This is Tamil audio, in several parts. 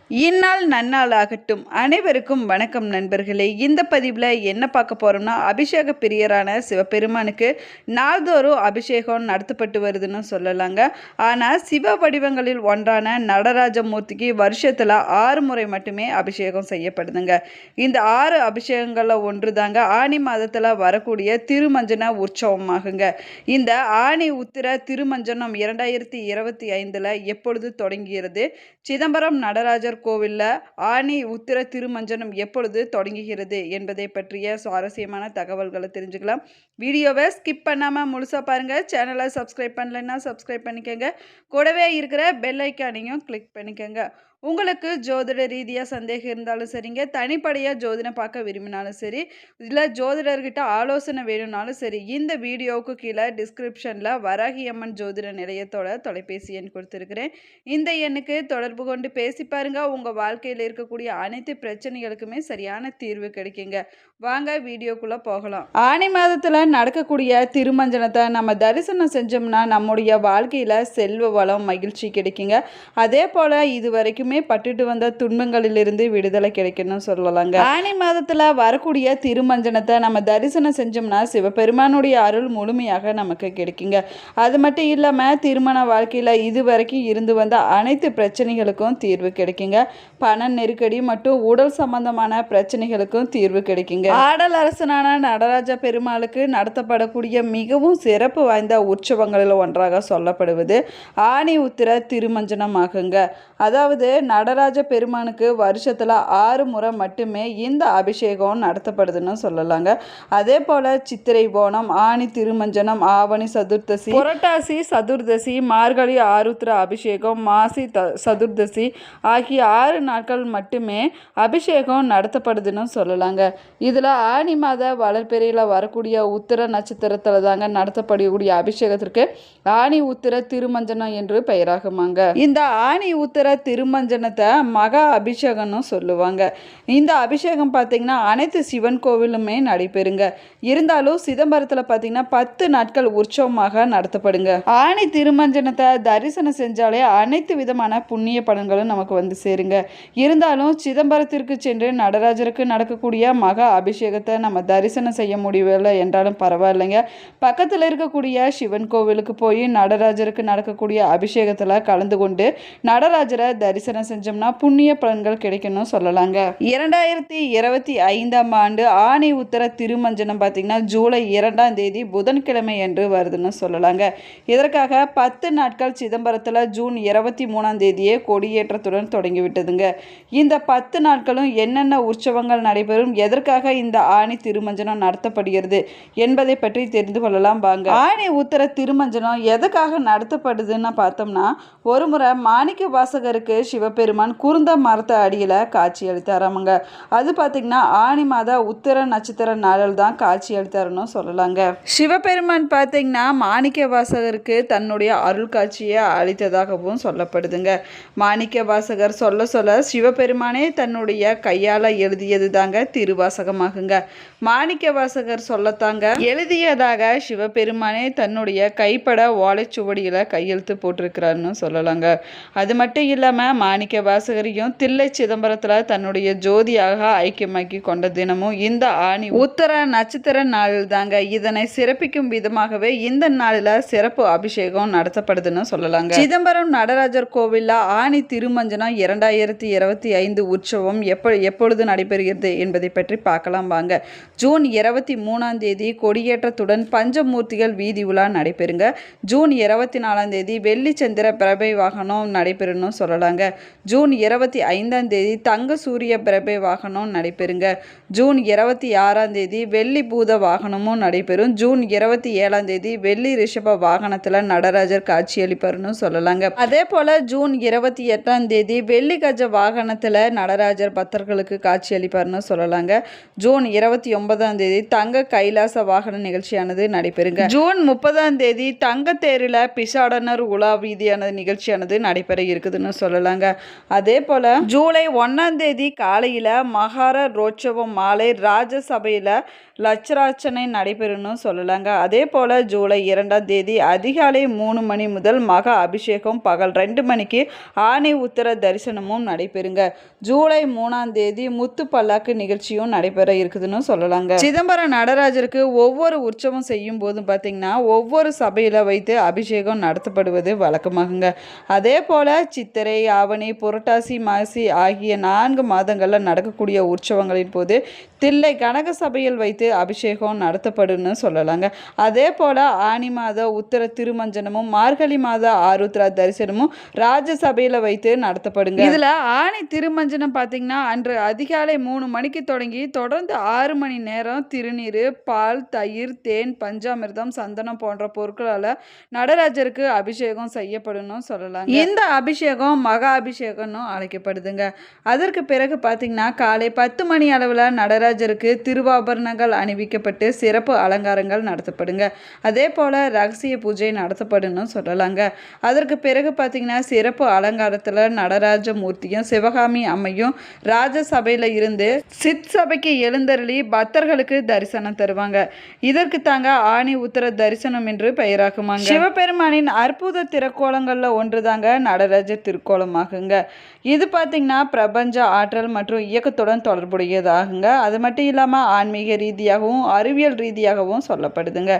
இந்நாள் நன்னாள் ஆகட்டும். அனைவருக்கும் வணக்கம் நண்பர்களே. இந்த பதிவில் என்ன பார்க்க போகிறோம்னா, அபிஷேக பிரியரான சிவபெருமானுக்கு நாள்தோறும் அபிஷேகம் நடத்தப்பட்டு வருதுன்னு சொல்லலாங்க. ஆனால் சிவ வடிவங்களில் ஒன்றான நடராஜமூர்த்திக்கு வருஷத்தில் 6 முறை மட்டுமே அபிஷேகம் செய்யப்படுதுங்க. இந்த 6 அபிஷேகங்களில் ஒன்று தாங்க ஆனி மாதத்தில் வரக்கூடிய திருமஞ்சன உற்சவமாகுங்க. இந்த ஆனி உத்திர திருமஞ்சனம் 2025 எப்பொழுது தொடங்குகிறது? சிதம்பரம் நடராஜர் கோவிலில் ஆனி உத்திர திருமஞ்சனம் எப்பொழுது தொடங்குகிறது என்பதை பற்றிய சுவாரஸ்யமான தகவல்களை தெரிஞ்சுக்கலாம். வீடியோவை ஸ்கிப் பண்ணாமல் முழுசாக பாருங்கள். சேனலை சப்ஸ்கிரைப் பண்ணலைன்னா சப்ஸ்கிரைப் பண்ணிக்கோங்க. கூடவே இருக்கிற பெல் ஐக்கானையும் கிளிக் பண்ணிக்கோங்க. உங்களுக்கு ஜோதிட ரீதியாக சந்தேகம் இருந்தாலும் சரிங்க, தனிப்படையாக ஜோதிடம் பார்க்க விரும்பினாலும் சரி, இல்லை ஜோதிடர்கிட்ட ஆலோசனை வேணும்னாலும் சரி, இந்த வீடியோவுக்கு கீழே டிஸ்கிரிப்ஷனில் வராகியம்மன் ஜோதிட நிலையத்தோட தொலைபேசி எண் கொடுத்துருக்குறேன். இந்த எண்ணுக்கு தொடர்பு கொண்டு பேசி பாருங்க. உங்கள் வாழ்க்கையில் இருக்கக்கூடிய அனைத்து பிரச்சனைகளுக்குமே சரியான தீர்வு கிடைக்குங்க. வாங்க வீடியோக்குள்ளே போகலாம். ஆனி மாதத்தில் நடக்கக்கூடிய திருமஞ்சனத்தை நம்ம தரிசனம் செஞ்சோம்னா நம்முடைய வாழ்க்கையில் செல்வ வளம் மகிழ்ச்சி கிடைக்குங்க. அதே போல் இது வரைக்கும் பட்டுட்டு வந்த துன்பங்களிலிருந்து விடுதலை கிடைக்கணும்னு சொல்லலாங்க. ஆனி மாதத்துல வரக்கூடிய திருமஞ்சனத்தை நம்ம தரிசனம் செஞ்சோம்னா சிவபெருமானுடைய அருள் முழுமையாக நமக்கு கிடைக்குங்க. அது மட்டும் இல்லாம திருமண வாழ்க்கையில இதுவரைக்கும் இருந்து வந்த அனைத்து பிரச்சனைகளுக்கும் தீர்வு கிடைக்குங்க. பண நெருக்கடி மற்றும் உடல் சம்பந்தமான பிரச்சனைகளுக்கும் தீர்வு கிடைக்குங்க. ஆடல் அரசனான நடராஜ பெருமாளுக்கு நடத்தப்படக்கூடிய மிகவும் சிறப்பு வாய்ந்த உற்சவங்களில் ஒன்றாக சொல்லப்படுவது ஆனி உத்திர திருமஞ்சனம் ஆகுங்க. அதாவது நடராஜ பெருமானுக்கு வருஷத்தில் 6 முறை மட்டுமே இந்த அபிஷேகம் நடத்தப்படுதுன்னு சொல்லலாங்க. அதே போல் சித்திரை ஓணம், ஆனி திருமஞ்சனம், ஆவணி சதுர்தசி, புரட்டாசி சதுர்தசி, மார்கழி ஆருத்ர அபிஷேகம், மாசி சதுர்தசி ஆகிய 6 நாட்கள் மட்டுமே அபிஷேகம் நடத்தப்படுதுன்னு சொல்லலாங்க. இதில் ஆனி மாத வளர்பெறையில் வரக்கூடிய உத்திர நட்சத்திரத்தில் தாங்க நடத்தப்படக்கூடிய அபிஷேகத்திற்கு ஆனி உத்திர திருமஞ்சனம் என்று பெயராகுமாங்க. இந்த ஆனி உத்திர திருமஞ்சனத்தை மகா அபிஷேகம்னு சொல்லுவாங்க. இந்த அபிஷேகம் பார்த்தீங்கன்னா அனைத்து சிவன் கோவிலுமே நடைபெறுங்க. இருந்தாலும் சிதம்பரத்தில் பார்த்தீங்கன்னா 10 நாட்கள் உற்சவமாக நடத்தப்படுங்க. ஆனி திருமஞ்சனத்தை தரிசனம் செஞ்சாலே அனைத்து விதமான புண்ணிய பலன்களும் நமக்கு வந்து சேருங்க. இருந்தாலும் சிதம்பரத்திற்கு சென்று நடராஜருக்கு நடக்கக்கூடிய மகா அபிஷேகத்தை நம்ம தரிசனம் செய்ய முடியவில்லை என்றாலும் பரவாயில்லைங்க. பக்கத்தில் இருக்கக்கூடிய சிவன் கோவிலுக்கு போய் நடராஜருக்கு நடக்கக்கூடிய அபிஷேகத்தில் கலந்து கொண்டு நடராஜரை தரிசனம் செஞ்சோம்னா புண்ணிய பலன்கள் கிடைக்கணும் சொல்லலாங்க. 2025 ஆண்டு ஆனி உத்திர திருமஞ்சனம் பார்த்தீங்கன்னா ஜூலை 2ஆம் தேதி புதன்கிழமை என்று வருதுன்னு சொல்லலாங்க. இதற்காக 10 நாட்கள் சிதம்பரத்தில் ஜூன் 23ஆம் தேதியே கொடியேற்றத்துடன் தொடங்கிவிட்டதுங்க. இந்த 10 நாட்களும் என்னென்ன உற்சவங்கள் நடைபெறும், எதற்காக இந்த ஆனி திருமஞ்சனம் நடத்தப்படுகிறது என்பதை பற்றி தெரிந்து கொள்ளலாம் வாங்க. ஆனி உத்திர திருமஞ்சனம் எதற்காக நடத்தப்படுதுன்னு பார்த்தோம்னா, ஒரு முறை மாணிக்க வாசகருக்கு சிவபெருமான் குருந்த மரத்த அடியில் காட்சி அளித்தாராமங்க. அது பார்த்தீங்கன்னா ஆனி மாத உத்திர நட்சத்திர நாளில் தான் காட்சி அளித்தாருன்னு சொல்லலாங்க. சிவபெருமான் பார்த்தீங்கன்னா மாணிக்க வாசகருக்கு தன்னுடைய அருள் காட்சியை அளித்ததாகவும் சொல்லப்படுதுங்க. மாணிக்க வாசகர் சொல்ல சொல்ல சிவபெருமானே தன்னுடைய கையால் எழுதியது தாங்க திருவாசகமாகுங்க. மாணிக்க வாசகர் சொல்லத்தாங்க எழுதியதாக சிவபெருமானே தன்னுடைய கைப்பட ஓலைச்சுவடியில் கையெழுத்து போட்டிருக்கிறாருன்னு சொல்லலாங்க. அது மட்டும் இல்லாமல் மாணிக்க வாசகரையும் தில்லை சிதம்பரத்தில் தன்னுடைய ஜோதியாக ஐக்கியமாக்கி கொண்ட தினமும் இந்த ஆனி உத்தர நட்சத்திர நாளில் தாங்க. இதனை சிறப்பிக்கும் விதமாகவே இந்த நாளில் சிறப்பு அபிஷேகம் நடத்தப்படுதுன்னு சொல்லலாங்க. சிதம்பரம் நடராஜர் கோவிலில் ஆனி திருமஞ்சனம் 2025 உற்சவம் எப்பொழுது நடைபெறுகிறது என்பதை பற்றி பார்க்கலாம் வாங்க. ஜூன் 23ஆம் தேதி கொடியேற்றத்துடன் பஞ்சமூர்த்திகள் வீதி உலா நடைபெறுங்க. ஜூன் 24ஆம் தேதி வெள்ளி சந்திர பிரபை வாகனம் நடைபெறணும் சொல்லலாங்க. ஜூன் 25ஆம் தேதி தங்க சூரிய பிரபை வாகனம் நடைபெறுங்க. ஜூன் 26ஆம் தேதி வெள்ளி பூத வாகனமும் நடைபெறும். ஜூன் 27ஆம் தேதி வெள்ளி ரிஷப வாகனத்தில் நடராஜர் காட்சியளிப்பார்னு சொல்லலாங்க. அதே போல் ஜூன் 28ஆம் தேதி வெள்ளி கஜ வாகனத்தில் நடராஜர் பக்தர்களுக்கு காட்சியளிப்பார்னு சொல்லலாங்க. ஜூன் 29ஆம் தேதி தங்க கைலாச வாகன நிகழ்ச்சியானது நடைபெறுங்க. ஜூன் 30ஆம் தேதி தங்க தேரில் பிசாடனர் உலா வீதியான நிகழ்ச்சியானது நடைபெற இருக்குதுன்னு சொல்லலாங்க. அதே போல் ஜூலை 1ஆம் தேதி காலையில் மகார ரோட்சவம் மாலை ராஜசபையில் லட்சராட்சனை நடைபெறும்னு சொல்லலாங்க. அதே போல் ஜூலை 2ஆம் தேதி அதிகாலை 3 மணி முதல் மகா அபிஷேகம், பகல் 2 மணிக்கு ஆணி உத்தர தரிசனமும் நடைபெறுங்க. ஜூலை 3ஆம் தேதி முத்து பல்லாக்கு நிகழ்ச்சியும் நடைபெற இருக்குதுன்னு சொல்லலாங்க. சிதம்பரம் நடராஜருக்கு ஒவ்வொரு உற்சவம் செய்யும் போதும் பார்த்தீங்கன்னா ஒவ்வொரு சபையில் வைத்து அபிஷேகம் நடத்தப்படுவது வழக்கமாகுங்க. அதே போல் சித்திரை, ஆவணி, புரட்டாசி, மாசி ஆகிய 4 மாதங்களில் நடக்கக்கூடிய உற்சவங்களின் போது தில்லை கனக சபையில் வைத்து அபிஷேகம் நடத்தப்படும்னு சொல்லலாங்க. அதே போல் ஆனி மாத உத்தர திருமஞ்சனமும் மார்கழி மாத ஆருத்ரா தரிசனமும் ராஜசபையில் வைத்து நடத்தப்படுங்க. இதில் ஆணி திருமஞ்சனம் பார்த்தீங்கன்னா அன்று அதிகாலை 3 மணிக்கு தொடர்ந்து 6 மணி நேரம் திருநீர், பால், தயிர், தேன், பஞ்சாமிர்தம், சந்தனம் போன்ற பொருட்களால் நடராஜருக்கு அபிஷேகம் செய்யப்படும்னு சொல்லலாங்க. இந்த அபிஷேகம் மகா அபிஷேகம்னு அழைக்கப்படுதுங்க. அதற்கு பிறகு பார்த்தீங்கன்னா காலை 10 மணி அளவில் நடராஜருக்கு திருவாபரணங்கள் அணிவிக்கப்பட்டு சிறப்பு அலங்காரங்கள் நடத்தப்படுங்க. அதே போல் ரகசிய பூஜை நடத்தப்படும்னு சொல்லலாங்க. அதற்கு பிறகு பார்த்தீங்கன்னா சிறப்பு அலங்காரத்தில் நடராஜ மூர்த்தியும் சிவகாமி அம்மையும் ராஜசபையில் இருந்து சித் சபைக்கு எழுந்தருளி பக்தர்களுக்கு தரிசனம் தருவாங்க. இதற்கு தாங்க ஆணி உத்தர தரிசனம் என்று பெயராகுமாங்க. சிவபெருமானின் அற்புத திருக்கோலங்களில் ஒன்று தாங்க நடராஜர் திருக்கோலமாகுங்க. இது பார்த்தீங்கன்னா பிரபஞ்ச ஆற்றல் மற்றும் இயக்கத்துடன் தொடர்புடையதாகுங்க. அது மட்டும் இல்லாமல் ஆன்மீக ரீதியாகவும் அறிவியல் ரீதியாகவும் சொல்லப்படுதுங்க.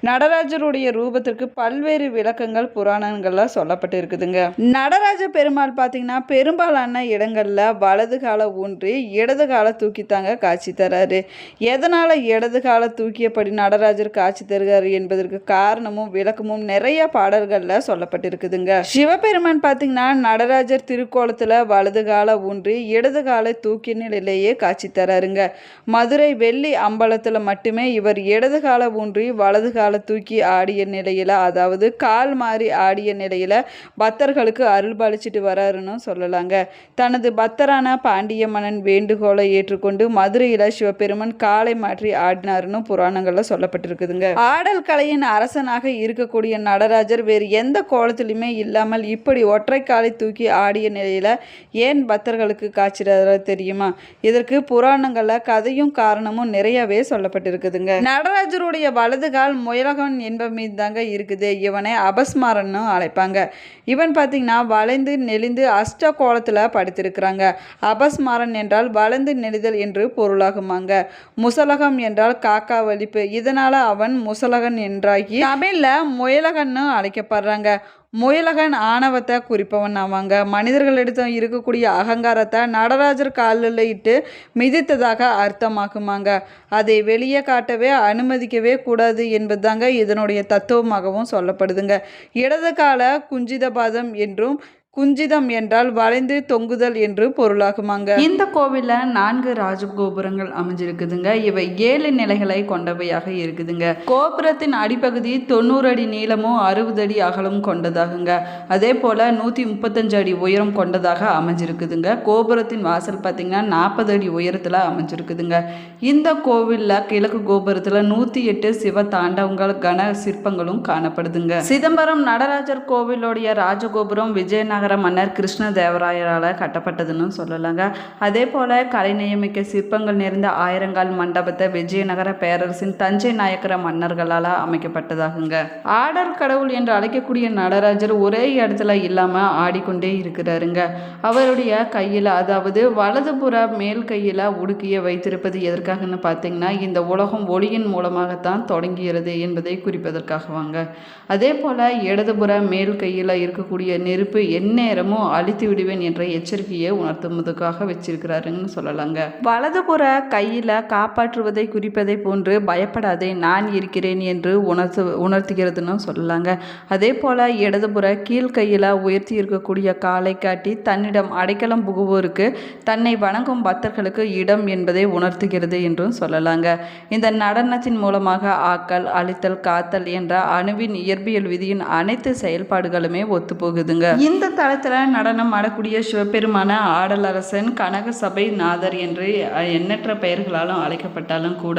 நடராஜருடைய ரூபத்திற்கு பல்வேறு விளக்கங்கள் புராணங்களில் சொல்லப்பட்டு இருக்குதுங்க. நடராஜ பெருமாள் பார்த்தீங்கன்னா பெரும்பாலான இடங்களில் வலது காலை ஊன்றி இடது காலை தூக்கித்தாங்க காட்சி தராரு. எதனால் இடது காலை தூக்கியபடி நடராஜர் காட்சி தருகிறார் என்பதற்கு காரணமும் விளக்கமும் நிறைய பாடல்களில் சொல்லப்பட்டிருக்குதுங்க. சிவபெருமான் பார்த்தீங்கன்னா நடராஜர் திருக்கோலத்தில் வலது காலை ஊன்றி இடது காலை தூக்கிய நிலையிலேயே காட்சி தராருங்க. மதுரை வெள்ளி அம்பலத்தில் மட்டுமே இவர் இடது காலை ஊன்றி வலது காலை தூக்கி ஆடிய நிலையில், அதாவது கால் மாறி ஆடிய நிலையில் பக்தர்களுக்கு அருள் பாலிச்சிட்டு வராருன்னு சொல்லலாங்க. தனது பக்தரான பாண்டிய மன்னன் வேண்டுகோளை ஏற்றுக்கொண்டு மதுரையில் சிவபெருமான் காலை மாற்றி ஆடினாருன்னு புராணங்களில் சொல்லப்பட்டிருக்குதுங்க. ஆடல் கலையின் அரசனாக இருக்கக்கூடிய நடராஜர் வேறு எந்த கோலத்திலுமே இல்லாமல் இப்படி ஒற்றை காலை தூக்கி ஆடிய நிலையில் ஏன் பக்தர்களுக்கு காட்சி தெரியுமா? இதற்கு புராணங்களில் கதையும் காரணமும் நிறையவே சொல்லப்பட்டிருக்குதுங்க. நடராஜருடைய வலது கால் முயலகன் என்பவன் மீது தாங்க இருக்குது. இவனை அபஸ்மாரன்னு அழைப்பாங்க. இவன் பார்த்தீங்கன்னா வளைந்து நெளிந்து அஷ்ட கோலத்தில் படுத்திருக்கிறாங்க. அபஸ்மாரன் என்றால் வளைந்து நெளிதல் என்று பொருளாகுமாங்க. முசலகம் என்றால் காக்கா வலிப்பு. இதனால அவன் முசலகன் என்றாகி தமிழ்ல முயலகன்னு அழைக்கப்படுறாங்க. முயலகன் ஆணவத்தை குறிப்பவன் ஆவாங்க. மனிதர்களிடம் இருக்கக்கூடிய அகங்காரத்தை நடராஜர் காலில் இட்டு மிதித்ததாக அர்த்தமாக்குமாங்க. அதை வெளியே காட்டவே அனுமதிக்கவே கூடாது என்பதுதாங்க இதனுடைய தத்துவமாகவும் சொல்லப்படுதுங்க. இடது கால குஞ்சித பாதம் என்றும், குஞ்சிதம் என்றால் வளைந்து தொங்குதல் என்று பொருளாகுமாங்க. இந்த கோவிலில் 4 ராஜகோபுரங்கள் அமைஞ்சிருக்குதுங்க. இவை 7 நிலைகளை கொண்டவையாக இருக்குதுங்க. கோபுரத்தின் அடிப்பகுதி 90 அடி நீளமும் 60 அடி அகலமும் கொண்டதாகுங்க. அதே போல் 135 அடி உயரம் கொண்டதாக அமைஞ்சிருக்குதுங்க. கோபுரத்தின் வாசல் பார்த்திங்கன்னா 40 அடி உயரத்தில் அமைஞ்சிருக்குதுங்க. இந்த கோவிலில் கிழக்கு கோபுரத்தில் 108 சிவ தாண்டவங்கள் கன சிற்பங்களும் காணப்படுதுங்க. சிதம்பரம் நடராஜர் கோவிலுடைய ராஜகோபுரம் விஜயநகர மன்னர் கிருஷ்ணதேவராயரால் கட்டப்பட்டதுன்னு சொல்லலாங்க. அதே போல் கலைநயமிக்க சிற்பங்கள் நிறைந்த ஆயிரங்கால் மண்டபத்தை விஜயநகர பேரரசின் தஞ்சை நாயக்கர மன்னர்களால் அமைக்கப்பட்டதாகுங்க. ஆடல் கடவுள் என்று அழைக்கக்கூடிய நடராஜர் ஒரே இடத்துல இல்லாமல் ஆடிக்கொண்டே இருக்கிறாருங்க. அவருடைய கையில், அதாவது வலதுபுற மேல் கையில் உடுக்கிய வைத்திருப்பது எதற்காகன்னு பார்த்தீங்கன்னா இந்த உலகம் ஒளியின் மூலமாகத்தான் தொடங்குகிறது என்பதை குறிப்பதற்காகவாங்க. அதே போல் இடதுபுற மேல் கையில் இருக்கக்கூடிய நெருப்பு எந்நேரமும் அழித்து விடுவேன் என்ற எச்சரிக்கையை உணர்த்துவதற்காக வச்சிருக்கிறாருன்னு சொல்லலாங்க. வலதுபுற கையில் காப்பாற்றுவதை குறிப்பதை போன்று பயப்படாதே நான் இருக்கிறேன் என்று உணர்த்துகிறதுன்னு சொல்லலாங்க. அதே போல் இடதுபுற கீழ்கையில் உயர்த்தி இருக்கக்கூடிய காலை காட்டி தன்னிடம் அடைக்கலம் புகுவோருக்கு தன்னை வணங்கும் பக்தர்களுக்கு இடம் என்பதை உணர்த்துகிறது என்றும் சொல்லலாங்க. இந்த நடனத்தின் மூலமாக ஆக்கல், அழித்தல், காத்தல் என்ற அணுவின் இயற்பியல் விதியின் அனைத்து செயல்பாடுகளுமே ஒத்துப்போகுதுங்க. இந்த தளத்தில் நடனம் ஆடக்கூடிய சிவபெருமான ஆடலரசன், கனகசபை நாதர் என்று எண்ணற்ற பெயர்களாலும் அழைக்கப்பட்டாலும் கூட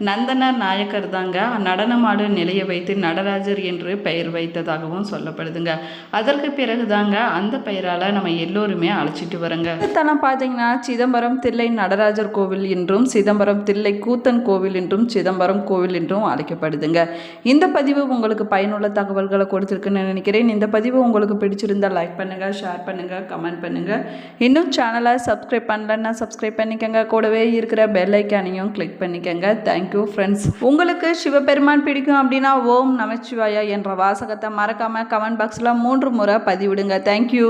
நந்தனர் நாயக்கர் தாங்க நடனமாடு நிலைய வைத்து நடராஜர் என்று பெயர் வைத்ததாகவும் சொல்லப்படுதுங்க. அதற்கு பிறகு தாங்க அந்த பெயரால் நம்ம எல்லோருமே அழைச்சிட்டு வரோங்க. தலம் பார்த்தீங்கன்னா சிதம்பரம் தில்லை நடராஜர் கோவில் என்றும், சிதம்பரம் தில்லை கூத்தன் கோவில் என்றும், சிதம்பரம் கோவில் என்றும் அழைக்கப்படுதுங்க. இந்த பதிவு உங்களுக்கு பயனுள்ள தகவல்களை கொடுத்துருக்குன்னு நினைக்கிறேன். இந்த பதிவு உங்களுக்கு பிடிச்சிருந்தால் லைக் பண்ணுங்கள், ஷேர் பண்ணுங்கள், கமெண்ட் பண்ணுங்கள். இன்னும் சேனலை சப்ஸ்கிரைப் பண்ணலன்னா சப்ஸ்கிரைப் பண்ணிக்கோங்க. கூடவே இருக்கிற பெல் ஐக்கானையும் கிளிக் பண்ணிக்கோங்க. Thank you friends. உங்களுக்கு சிவபெருமான் பிடிக்கும் அப்படின்னா ஓம் நமச்சிவாயா என்ற வாசகத்தை மறக்காமல் கமெண்ட் பாக்ஸில் 3 முறை பதிவிடுங்க. தேங்க்யூ.